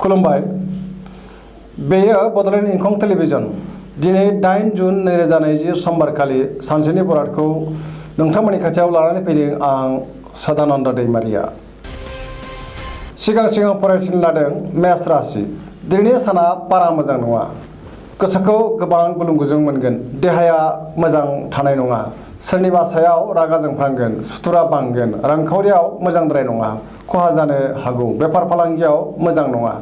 खुलुमबाय। बेयो बड'लेण्ड इंखं टेलिभिजन। दिनै 8 जुन 2020 समबारखालि सानसेनि बरादखौ नोंथांमोननि खाथियाव लानानै फैदों आं सदानन्द दैमारिया। सिगां फरायथिनो लादों मेष राशि। दिनैनि साना बारा मोजां नङा। गोसोखौ गोबां गुलुं गुजुं मोनगोन। देहाया मोजां थानाय नङा। सोरनिबा सायाव रागा जोंफ्लांगोन। सुथुरा बांगोन। रांखावरियाव मोजांद्राय नङा। खहा जानो हागौ। बेफार फालांगियाव मोजां नङा।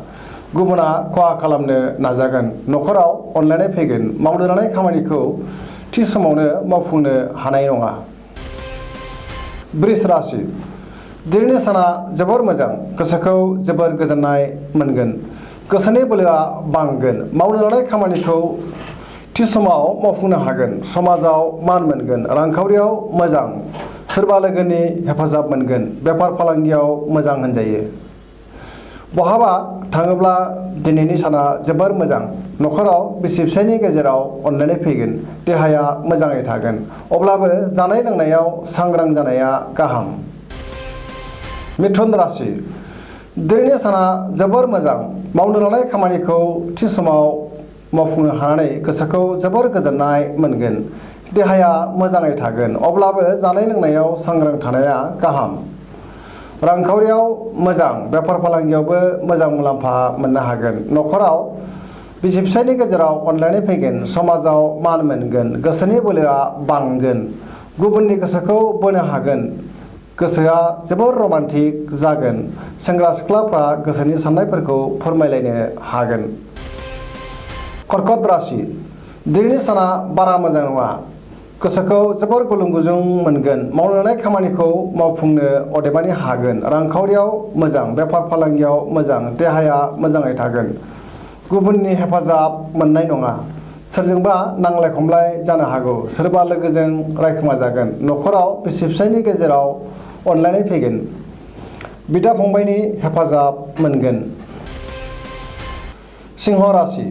गुबुना खहा खालामनो नाजागोन। न'खराव अनलायनाय फैगोन। मावनो लानाय खामानिखौ थि समावनो मावफुंनो हानाय नङा। वृष राशि। दिनैनि साना जोबोर मोजां। गोसोखौ जोबोर गोजोननाय मोनगोन। गोसोनि बोलोआ बांगोन। मावनो लानाय खामानिखौ थि समाव मावफुंनो हागोन। समाजाव मान मोनगोन। रांखावरियाव मोजां। सोरबा लोगोनि हेफाजाब मोनगोन। बेफार फालांगियाव मोजां होनजायो। बहाबा थाङोब्ला दिनैनि साना जोबोर मोजां। न'खराव बिसि फिसायनि गेजेराव अनलायनाय फैगोन। देहाया मोजाङै थागोन। अब्लाबो जानाय लोंनायाव सांग्रां जानाया गाहाम। मिथुन राशि। दिनैनि साना जोबोर मोजां। मावनो लानाय खामानिखौ थि समाव मावफुंनो हानानै गोसोखौ जोबोर गोजोननाय मोनगोन। देहाया मोजाङै थागोन। अब्लाबो जानाय लोंनायाव सांग्रां थानाया गाहाम। रांखावरियाव मोजां। बेफार फालांगियावबो मोजां मुलाम्फा मोननो हागोन। न'खराव बिसि फिसायनि गेजेराव अनलायनाय फैगोन। समाजाव मान मोनगोन। गोसोनि बोलोआ बांगोन। गुबुननि गोसोखौ बोनो हागोन। गोसोआ जोबोर रमान्टिक जागोन। सेंग्रा सिख्लाफ्रा गोसोनि साननायफोरखौ फोरमायलायनो हागोन। कर्कट राशि। दिनैनि साना बारा मोजां नङा। गोसोखौ जोबोर गुलुं गुजुं मोनगोन। मावनो लानाय खामानिखौ मावफुंनो अदेबानि हागोन। रांखावरियाव मोजां। बेफार फालांगियाव मोजां। देहाया मोजाङै थागोन। गुबुननि हेफाजाब मोननाय नङा। सोरजोंबा नांलाय खमलाय जानो हागौ। सोरबा लोगोजों रायखोमा जागोन। न'खराव बिसि फिसायनि गेजेराव अनलायनाय फैगोन। बिदा फंबायनि हेफाजाब मोनगोन। सिंह राशि।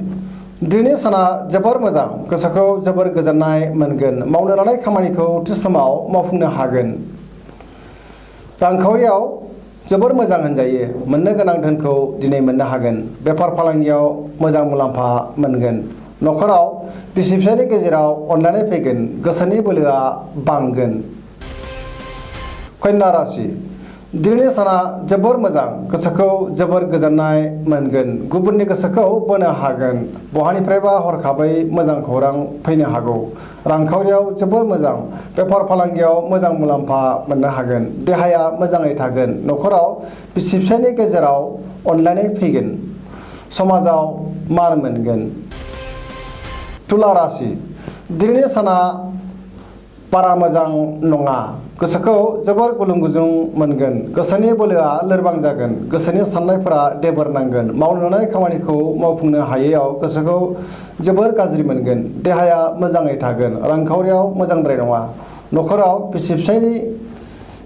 दिनैनि साना जोबोर मोजां। गोसोखौ जोबोर गोजोननाय मोनगोन। मावनो लानाय खामानिखौ थि समाव मावफुंनो हागोन। रांखावरियाव जोबोर मोजां होनजायो। मोननो गोनां धोनखौ दिनै मोननो हागोन। बेफार फालांगियाव मोजां मुलाम्फा मोनगोन। न'खराव बिसि फिसायनि गेजेराव अनलायनाय फैगोन। गोसोनि बोलोआ बांगोन। कन्या राशि। दिनैनि साना जोबोर मोजां। गोसोखौ जोबोर गोजोननाय मोनगोन। गुबुननि गोसोखौ बोनो हागोन। बहानिफ्रायबा हरखाबै मोजां खौरां फैनो हागौ। रांखावरियाव जोबोर मोजां। बेफार फालांगियाव मोजां मुलाम्फा मोननो हागोन। देहाया मोजाङै थागोन। न'खराव बिसि फिसायनि गेजेराव अनलायनाय फैगोन। समाजाव मान मोनगोन। तुला राशि। दिनैनि साना बारा मोजां नङा। गोसोखौ जोबोर गुलुं गुजुं मोनगोन। गोसोनि बोलोआ लोरबां जागोन। गोसोनि साननायफोरा देबोर नांगोन। मावनो लानाय खामानिखौ मावफुंनो हायैयाव गोसोखौ जोबोर गाज्रि मोनगोन। देहाया मोजाङै थागोन। रांखावरियाव मोजांद्राय नङा। न'खराव बिसि फिसायनि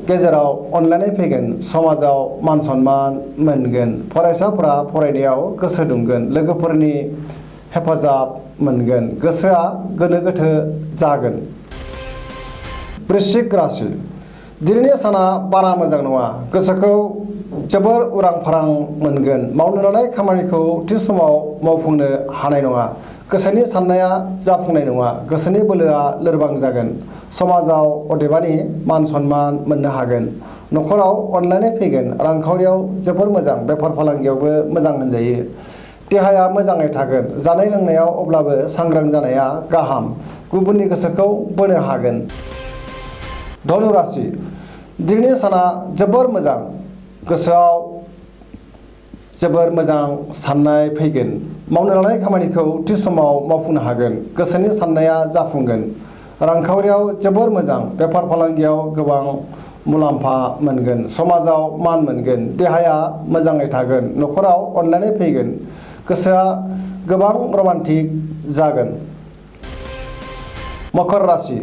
गेजेराव अनलायनाय फैगोन। समाजाव मान सनमान मोनगोन। फरायसाफोरा फरायनायाव गोसो दुंगोन। लोगोफोरनि हेफाजाब मोनगोन। गोसोआ गोनो गोथो जागोन। वृश्चिक राशि। दिनैनि साना बारा मोजां नङा। गोसोखौ जोबोर उरां फारां मोनगोन। मावनो लानाय खामानिखौ थि समाव मावफुंनो हानाय नङा। गोसोनि साननाया जाफुंनाय नङा। गोसोनि बोलोआ लोरबां जागोन। समाजाव अदेबानि मान सनमान मोननो हागोन। न'खराव अनलायनाय फैगोन। रांखावरियाव जोबोर मोजां। बेफार फालांगियावबो मोजां होनजायो। देहाया मोजाङै थागोन। जानाय लोंनायाव अब्लाबो सांग्रां जानाया गाहाम। गुबुननि गोसोखौ बोनो हागोन। धनु राशि। दिनैनि साना जोबोर मोजां। गोसोआव जोबोर मोजां साननाय फैगोन। मावनो लानाय खामानिखौ थि समाव मावफुंनो हागोन। गोसोनि साननाया जाफुंगोन। रांखावरियाव जोबोर मोजां। बेफार फालांगियाव गोबां मुलाम्फा मोनगोन। समाजाव मान मोनगोन। देहाया मोजाङै थागोन। न'खराव अनलायनाय फैगोन। गोसोआ गोबां रमान्टिक जागोन। मकर राशि।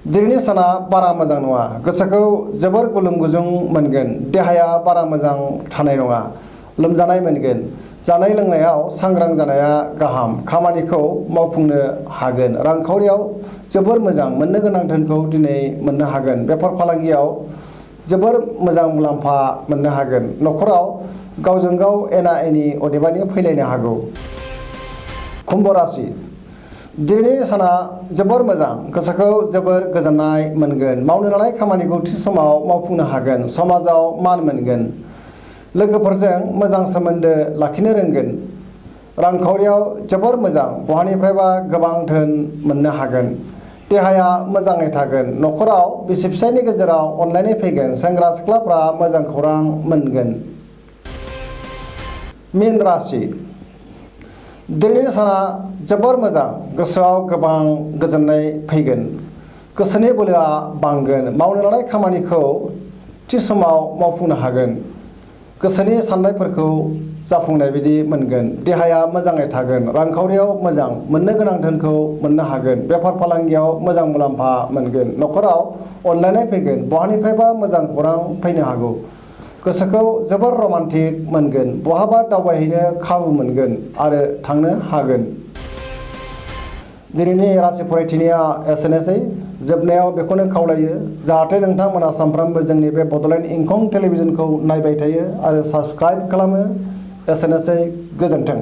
दिनैनि साना बारा मोजां नङा। गोसोखौ जोबोर गुलुं गुजुं मोनगोन। देहाया बारा मोजां थानाय नङा। लोमजानाय मोनगोन। जानाय लोंनायाव सांग्रां जानाया गाहाम। खामानिखौ मावफुंनो हागोन। रांखावरियाव जोबोर मोजां। मोननो गोनां धोनखौ दिनै मोननो हागोन। बेफार फालांगियाव जोबोर मोजां मुलाम्फा मोननो हागोन। न'खराव गावजों गाव एना एनि अदेबानि फैलायनो हागौ। कुम्भ राशि दिनैनि साना जोबोर मोजां, गोसोखौ जोबोर गोजोननाय मोनगोन। मावनो लानाय खामानिखौ थि समाव मावफुंनो हागोन। समाजाव मान मोनगोन। लोगोफोरजों मोजां सोमोन्दो लाखिनो रोंगोन। रांखावरियाव जोबोर मोजां, बहानिफ्रायबा गोबां धोन मोननो हागोन। देहाया मोजाङै थागोन। न'खराव बिसि फिसायनि गेजेराव अनलायनाय फैगोन। सेंग्रा सिख्लाफ्रा मोजां खौरां मोनगोन। मीन राशि दिनैनि साना जोबोर मोजां, गोसोआव गोबां गोजोननाय फैगोन। गोसोनि बोलोआ बांगोन। मावनो लानाय खामानिखौ थि समाव मावफुंनो हागोन। गोसोनि साननायफोरखौ जाफुंनाय बायदि मोनगोन। देहाया मोजाङै थागोन। रांखावरियाव मोजां, मोननो गोनां धोनखौ मोननो हागोन। बेफार फालांगियाव मोजां मुलाम्फा मोनगोन। न'खराव अनलायनाय फैगोन। बहानिफ्रायबा मोजां खौरां फैनो हागौ। गोसोखौ जोबोर रमान्टिक मोनगोन। बहाबा दावबायहैनो खाबु मोनगोन आरो थांनो हागोन। दिनैनि राशि फरायथिनाया एसेनोसै। जोबनायाव बेखौनो खावलायो, जाहाथे नोंथांमोना सानफ्रोमबो जोंनि बे बड'लेण्ड इंखं टेलिभिजनखौ नायबाय थायो आरो साबस्क्राइब खालामो। एसेनोसै, गोजोन्थों।